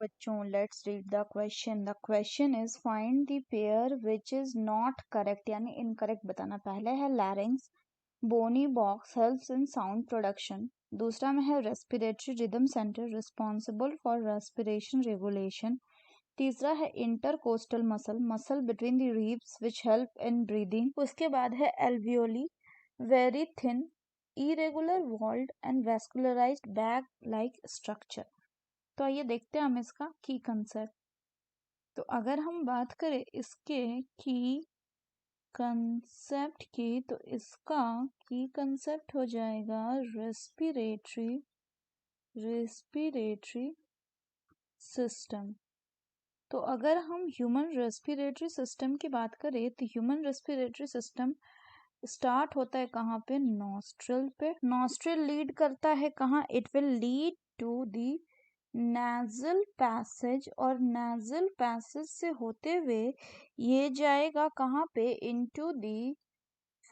बच्चों, let's read the question. The question is find the pair which is not correct, यानी incorrect बताना. पहले है larynx, bony box helps in sound production. दूसरा में है respiratory rhythm centre responsible for respiration regulation. तीसरा है intercostal muscle, muscle between the ribs which help in breathing. उसके बाद है alveoli, very thin irregular walled and vascularised bag like structure. तो आइए देखते हैं हम इसका की कंसेप्ट. तो अगर हम बात करें इसके की कंसेप्ट की, तो इसका की कंसेप्ट हो जाएगा रेस्पिरेटरी सिस्टम. तो अगर हम ह्यूमन रेस्पिरेटरी सिस्टम की बात करें तो ह्यूमन रेस्पिरेटरी सिस्टम स्टार्ट होता है कहाँ पे? नॉस्ट्रल पे. नॉस्ट्रल लीड करता है कहाँ? It will lead to the nasal passage, और नेजल पैसेज से होते हुए ये जाएगा कहाँ पे? Into the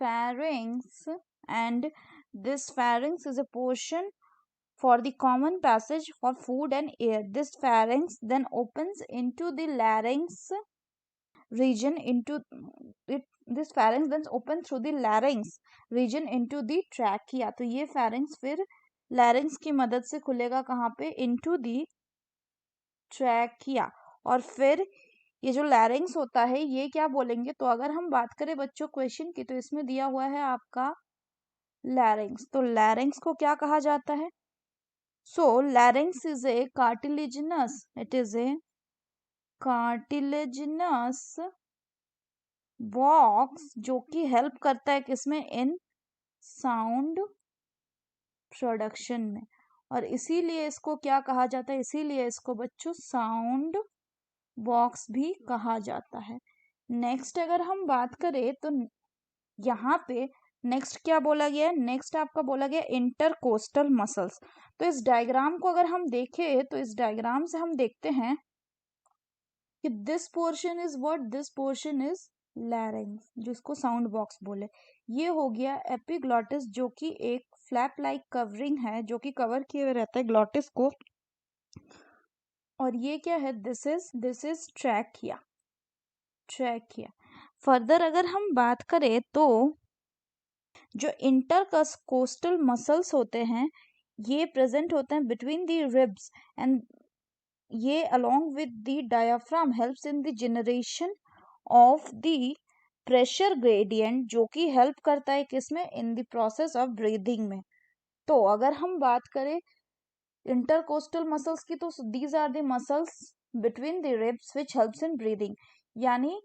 pharynx, and this pharynx is a portion for the common passage for food and air. This pharynx then opens into the larynx region into it. This pharynx then open through the larynx region into the trachea. तो ये pharynx फिर larynx की मदद से खुलेगा कहाँ पे? into the trachea. और फिर ये जो लैरिंग्स होता है ये क्या बोलेंगे? तो अगर हम बात करें बच्चों क्वेश्चन की, तो इसमें दिया हुआ है आपका लैरिंग्स. तो लैरिंग्स को क्या कहा जाता है? So larynx is a cartilaginous, it is a cartilaginous box जो कि हेल्प करता है किसमें? इन साउंड प्रोडक्शन में. और इसीलिए इसको क्या कहा जाता है? इसीलिए इसको बच्चों साउंड बॉक्स भी कहा जाता है. नेक्स्ट अगर हम बात करें तो यहाँ पे नेक्स्ट क्या बोला गया है? नेक्स्ट आपका बोला गया इंटरकोस्टल मसल्स. तो इस डायग्राम को अगर हम देखें तो इस डायग्राम से हम देखते हैं कि this portion is what? This portion is लैरिंग्स, जिसको साउंड बॉक्स बोले. ये हो गया एपिग्लॉटिस, जो कि एक फ्लैप लाइक कवरिंग है जो कि कवर किए हुए रहता है ग्लॉटिस को. और ये क्या है? This is trachea. फर्दर अगर हम बात करें तो जो इंटरकोस्टल मसल्स होते हैं ये प्रेजेंट होते हैं बिटवीन द रिब्स, एंड ये along with the diaphragm helps in the generation of the pressure gradient, जो कि हेल्प करता है किसमें? In the process of breathing में. तो अगर हम बात करें इंटरकोस्टल मसल्स की, तो these are the muscles between the ribs which helps in breathing. यानी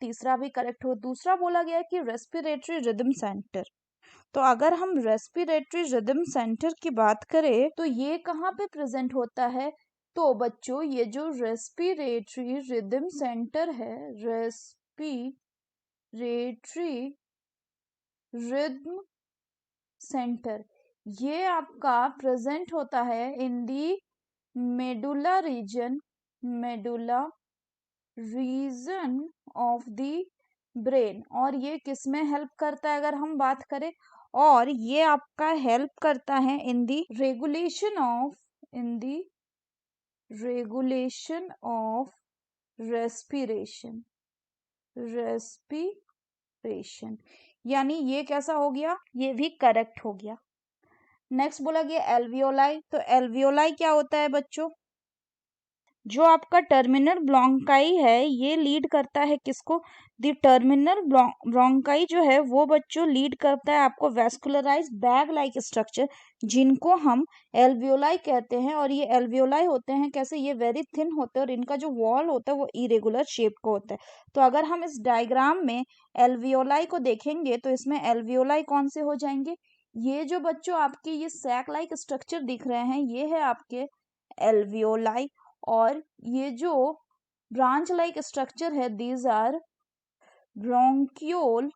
तीसरा भी करेक्ट हो. दूसरा बोला गया है कि रेस्पिरेटरी रिदम सेंटर. तो अगर हम रेस्पिरेटरी रिदम सेंटर की बात करें तो ये कहाँ पे प्रेजेंट होता है? तो बच्चों ये जो रेस्पिरेटरी रिदम सेंटर है, रेस्पिरेटरी रिदम सेंटर, ये आपका प्रेजेंट होता है in the medulla region of the brain. और ये किस में हेल्प करता है अगर हम बात करें? और ये आपका हेल्प करता है in the regulation of respiration. यानी ये कैसा हो गया? ये भी करेक्ट हो गया. नेक्स्ट बोला गया एल्वियोलाई. तो एल्वियोलाई क्या होता है बच्चों? जो आपका टर्मिनल ब्रोंकाई है ये लीड करता है किसको? द टर्मिनल ब्रोंकाई जो है वो बच्चों लीड करता है आपको वेस्कुलराइज्ड बैग लाइक स्ट्रक्चर, जिनको हम एल्वियोलाई कहते हैं. और ये एल्वियोलाई होते हैं कैसे? ये वेरी थिन होते हैं और इनका जो वॉल होता है वो इरेगुलर शेप का होता है. तो अगर हम इस डायग्राम में एल्वियोलाई को देखेंगे तो इसमें एल्वियोलाई कौन से हो जाएंगे? ये जो बच्चों आपके ये सैक लाइक स्ट्रक्चर दिख रहे हैं ये है आपके एल्वियोलाई. और ये जो ब्रांच लाइक स्ट्रक्चर है दीज आर ब्रोंक्यूल.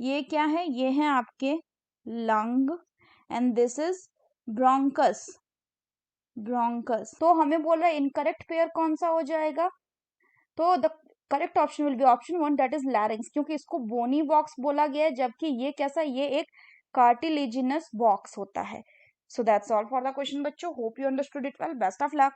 ये क्या है? ये है आपके lung. And this is bronchus. तो हमें बोल रहा है इनकरेक्ट पेयर कौन सा हो जाएगा? तो the correct option will be option 1, that is लैरिंग्स, क्योंकि इसको बोनी बॉक्स बोला गया है, जबकि ये कैसा? ये एक कार्टिलेजिनस बॉक्स होता है. So that's all for the question बच्चों. Hope you understood it well. Best of luck.